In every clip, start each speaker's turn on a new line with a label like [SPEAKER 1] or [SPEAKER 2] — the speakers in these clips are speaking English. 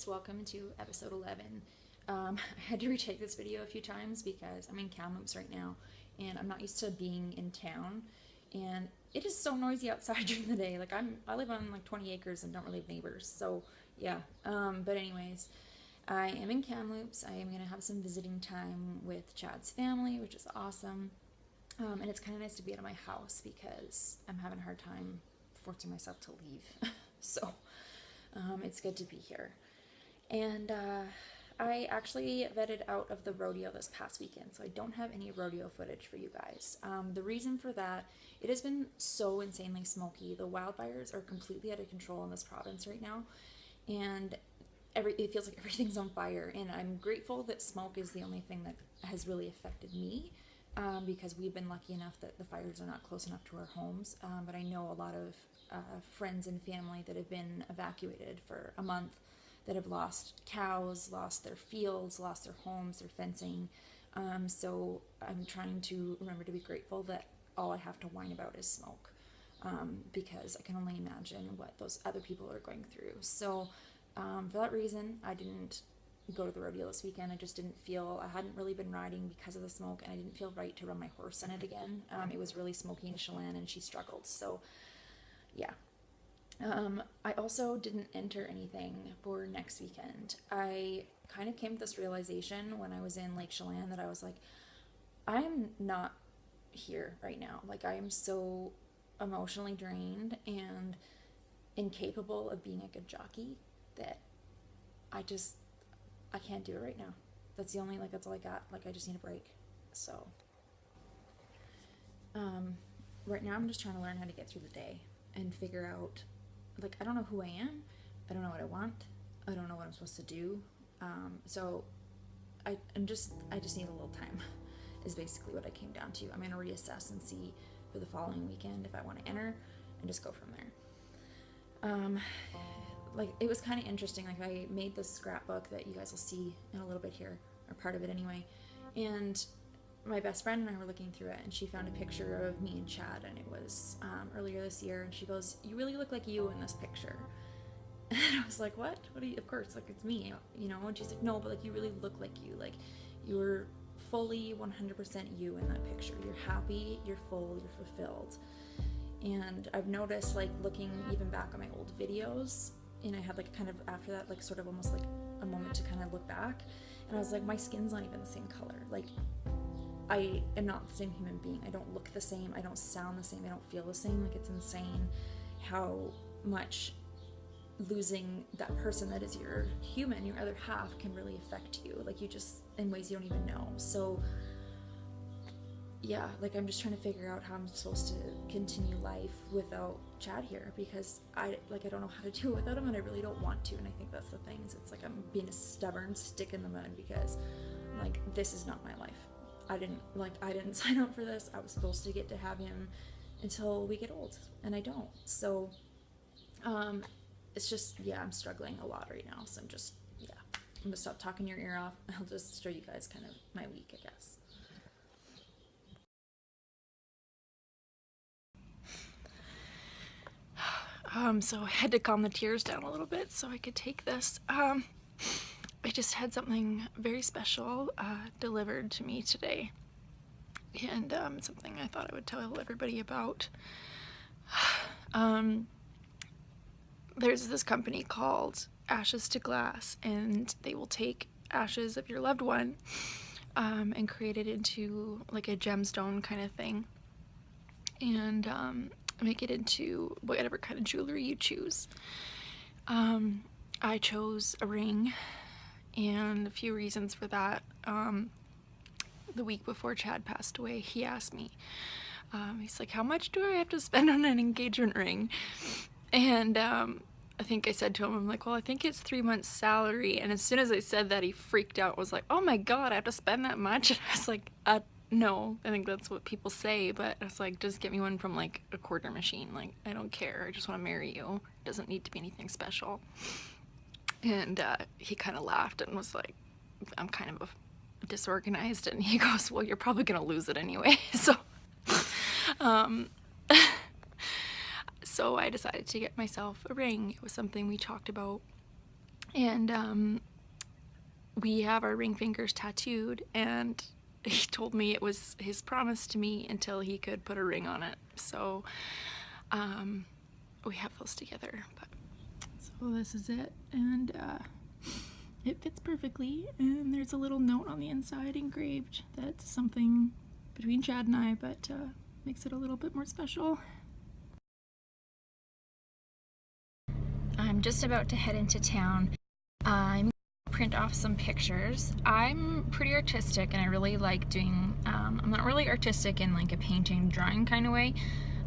[SPEAKER 1] guys, welcome to episode 11. I had to retake this video a few times because I'm in Kamloops right now and I'm not used to being in town, and it is so noisy outside during the day. Like I live on like 20 acres and don't really have neighbors, so yeah. But anyways, I am in Kamloops. I am gonna have some visiting time with Chad's family, which is awesome. And it's kind of nice to be out of my house because I'm having a hard time forcing myself to leave. So it's good to be here. And I actually vetted out of the rodeo this past weekend, so I don't have any rodeo footage for you guys. The reason for that, it has been so insanely smoky. The wildfires are completely out of control in this province right now, and it feels like everything's on fire. And I'm grateful that smoke is the only thing that has really affected me, because we've been lucky enough that the fires are not close enough to our homes. But I know a lot of friends and family that have been evacuated for a month, that have lost cows, lost their fields, lost their homes, their fencing. So I'm trying to remember to be grateful that all I have to whine about is smoke, because I can only imagine what those other people are going through. So for that reason, I didn't go to the rodeo this weekend. I just didn't feel, I hadn't really been riding because of the smoke, and I didn't feel right to run my horse in it again. It was really smoky in Chelan and she struggled. So yeah. I also didn't enter anything for next weekend. I kind of came to this realization when I was in Lake Chelan that I was like, I'm not here right now. Like, I am so emotionally drained and incapable of being a good jockey that I can't do it right now. That's all I got. Like, I just need a break. So right now I'm just trying to learn how to get through the day and figure out, like, I don't know who I am. I don't know what I want. I don't know what I'm supposed to do. So I just need a little time is basically what I came down to. I'm going to reassess and see for the following weekend if I want to enter and just go from there. Like, it was kind of interesting. Like, I made this scrapbook that you guys will see in a little bit here, or part of it anyway. And my best friend and I were looking through it, and she found a picture of me and Chad, and it was earlier this year, and she goes, "You really look like you in this picture." And I was like, what do you, of course, like, it's me, you know? And she's like, no, but like, you really look like you. Like, you're fully 100% you in that picture. You're happy, you're full, you're fulfilled. And I've noticed, like, looking even back on my old videos, and I had, like, kind of after that, like, sort of almost like a moment to kind of look back, and I was like, my skin's not even the same color. Like, I am not the same human being. I don't look the same. I don't sound the same. I don't feel the same. Like, it's insane how much losing that person that is your human, your other half, can really affect you. Like, you just, in ways you don't even know. So yeah, like, I'm just trying to figure out how I'm supposed to continue life without Chad here, because I don't know how to do it without him, and I really don't want to. And I think that's the thing, is it's like I'm being a stubborn stick in the mud, because, like, this is not my life. I didn't sign up for this. I was supposed to get to have him until we get old, and I don't. So it's just, yeah, I'm struggling a lot right now. So I'm gonna stop talking your ear off. I'll just show you guys kind of my week, I guess. So I had to calm the tears down a little bit so I could take this. I just had something very special delivered to me today, and something I thought I would tell everybody about. There's this company called Ashes to Glass, and they will take ashes of your loved one and create it into like a gemstone kind of thing, and make it into whatever kind of jewelry you choose. I chose a ring, and a few reasons for that. The week before Chad passed away, he asked me, he's like, how much do I have to spend on an engagement ring? And I think I said to him, I'm like, well, I think it's 3 months salary. And as soon as I said that, he freaked out, was like, oh my god, I have to spend that much? And I was like, no, I think that's what people say, but I was like, just get me one from like a quarter machine. Like, I don't care, I just want to marry you. It doesn't need to be anything special. And he kind of laughed and was like, I'm kind of disorganized. And he goes, well, you're probably gonna lose it anyway. So so I decided to get myself a ring. It was something we talked about
[SPEAKER 2] And we have our ring fingers tattooed, and he told me it was his promise to me until he could put a ring on it. So we have those together. But so this is it, and it fits perfectly, and there's a little note on the inside engraved that's something between Chad and I, but makes it a little bit more special. I'm just about to head into town. I'm print off some pictures. I'm pretty artistic, and I really like doing, I'm not really artistic in like a painting, drawing kind of way,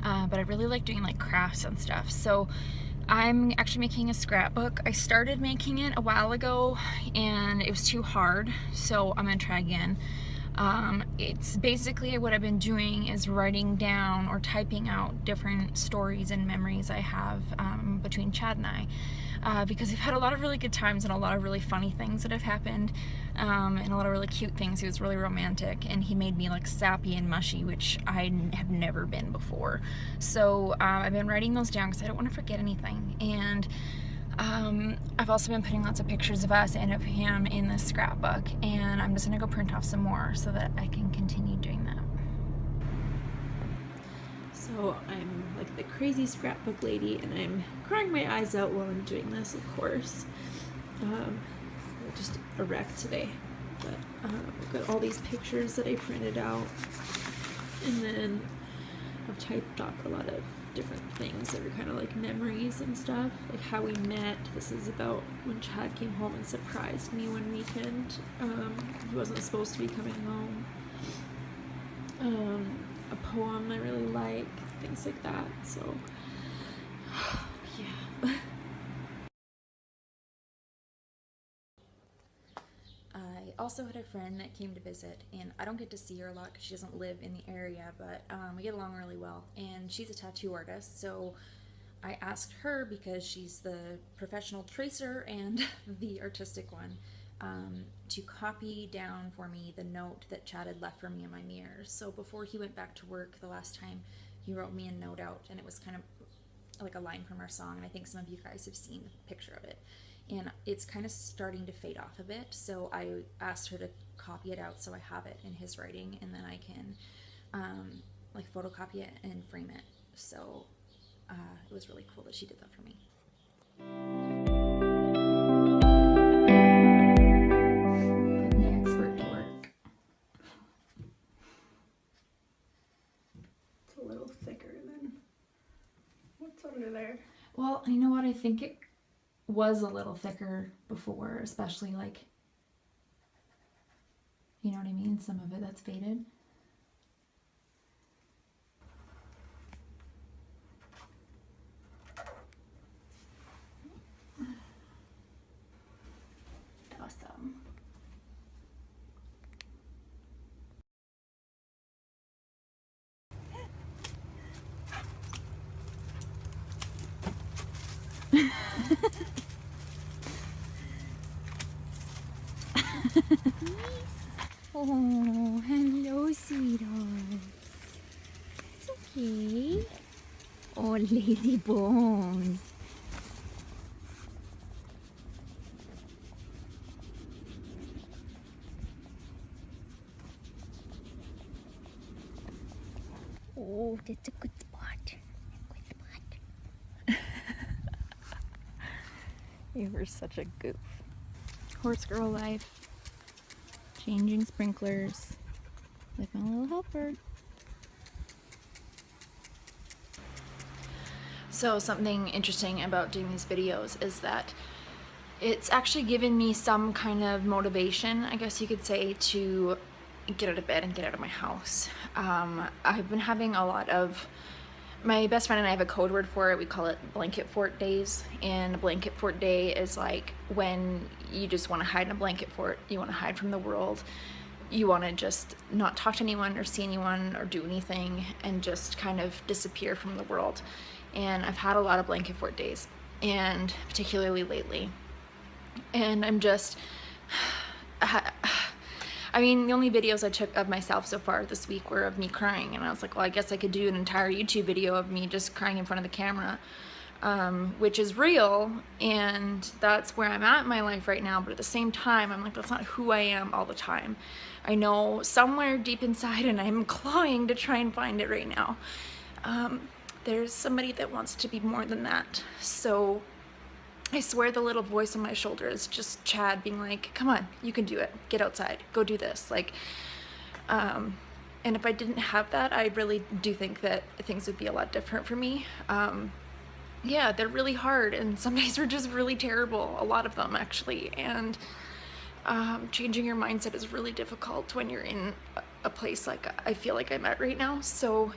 [SPEAKER 2] but I really like doing like crafts and stuff. So I'm actually making a scrapbook. I started making it a while ago and it was too hard, so I'm gonna try again. It's basically what I've been doing is writing down or typing out different stories and memories I have between Chad and I, because we've had a lot of really good times and a lot of really funny things that have happened, and a lot of really cute things. He was really romantic, and he made me like sappy and mushy, which I have never been before. So I've been writing those down because I don't want to forget anything. And I've also been putting lots of pictures of us and of him in this scrapbook, and I'm just gonna go print off some more so that I can continue doing that. So I'm like the crazy scrapbook lady, and I'm crying my eyes out while I'm doing this, of course. Just a wreck today, but I've got all these pictures that I printed out, and then I've typed up a lot of different things that are kind of like memories and stuff, like how we met. This is about when Chad came home and surprised me one weekend. He wasn't supposed to be coming home. A poem I really like, things like that. So yeah.
[SPEAKER 1] I also had a friend that came to visit, and I don't get to see her a lot because she doesn't live in the area, but we get along really well, and she's a tattoo artist. So I asked her, because she's the professional tracer and the artistic one, to copy down for me the note that Chad had left for me in my mirrors. So before he went back to work the last time, he wrote me a note out, and it was kind of like a line from our song, and I think some of you guys have seen a picture of it. And it's kind of starting to fade off a bit, so I asked her to copy it out so I have it in his writing, and then I can like photocopy it and frame it. So it was really cool that she did that for me. Putting the expert to work.
[SPEAKER 2] It's a little thicker than what's under there.
[SPEAKER 1] Well, you know what, I think it was a little thicker before, especially like, you know what I mean, some of it that's faded. Awesome. Oh, hello, sweetheart. It's okay. Oh, lazy bones. Oh, that's a good spot. Good spot.
[SPEAKER 2] You were such a goof. Horse girl life. Changing sprinklers with my little helper. So something interesting about doing these videos is that it's actually given me some kind of motivation, I guess you could say, to get out of bed and get out of my house. I've been having a lot of, my best friend and I have a code word for it. We call it blanket fort days. And a blanket fort day is like when you just want to hide in a blanket fort. You want to hide from the world. You want to just not talk to anyone or see anyone or do anything and just kind of disappear from the world. And I've had a lot of blanket fort days, and particularly lately. And I'm just, I mean, the only videos I took of myself so far this week were of me crying, and I was like, well, I guess I could do an entire YouTube video of me just crying in front of the camera.
[SPEAKER 1] which is real, and that's where I'm at in my life right now. But at the same time, I'm like, that's not who I am all the time. I know somewhere deep inside, and I'm clawing to try and find it right now. There's somebody that wants to be more than that. So I swear the little voice on my shoulder is just Chad being like, come on, you can do it. Get outside. Go do this. Like, and if I didn't have that, I really do think that things would be a lot different for me. Yeah, they're really hard, and some days are just really terrible. A lot of them, actually. And changing your mindset is really difficult when you're in a place like I feel like I'm at right now. So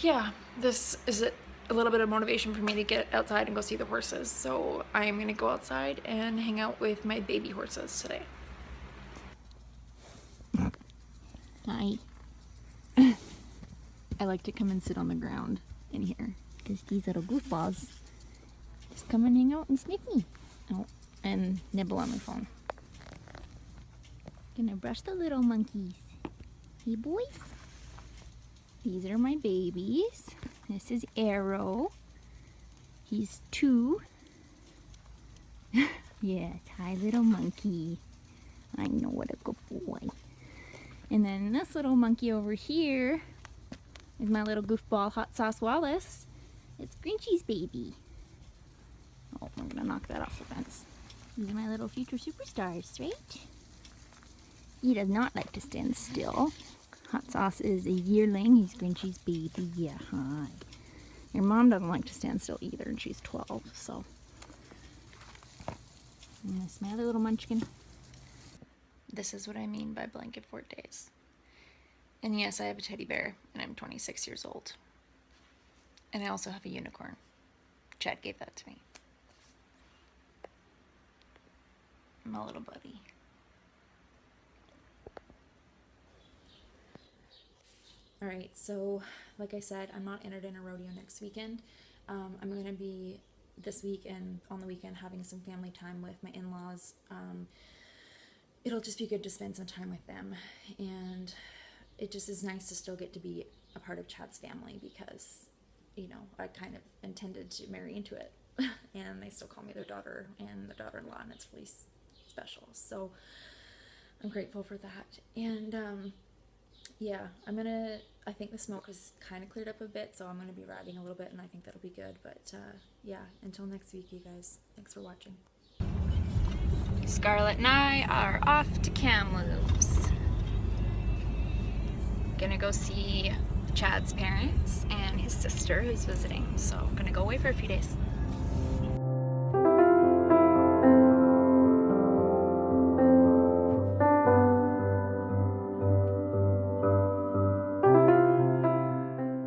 [SPEAKER 1] yeah, this is a little bit of motivation for me to get outside and go see the horses. So I'm gonna go outside and hang out with my baby horses today. Hi. I like to come and sit on the ground in here because these little goofballs just come and hang out and sniff me. Oh, and nibble on my phone. Gonna brush the little monkeys. Hey boys. These are my babies. This is Arrow. He's 2. Yes, hi little monkey. I know, what a good boy. And then this little monkey over here is my little goofball Hot Sauce Wallace. It's Grinchy's baby. Oh, I'm gonna knock that off the fence. These are my little future superstars, right? He does not like to stand still. Hot Sauce is a yearling. He's Grinchy's baby. Yeah, hi. Your mom doesn't like to stand still either, and she's 12, so. And this is my other little munchkin. This is what I mean by blanket fort days. And yes, I have a teddy bear, and I'm 26 years old. And I also have a unicorn. Chad gave that to me. My little buddy. Alright, so like I said, I'm not entered in a rodeo next weekend. I'm going to be this week and on the weekend having some family time with my in-laws. It'll just be good to spend some time with them, and it just is nice to still get to be a part of Chad's family because, you know, I kind of intended to marry into it, and they still call me their daughter and their daughter-in-law, and it's really special. So I'm grateful for that. And yeah, I think the smoke has kind of cleared up a bit, so I'm gonna be riding a little bit, and I think that'll be good. But yeah, until next week, you guys, thanks for watching. Scarlett and I are off to Kamloops. Gonna go see Chad's parents and his sister who's visiting, so I'm gonna go away for a few days.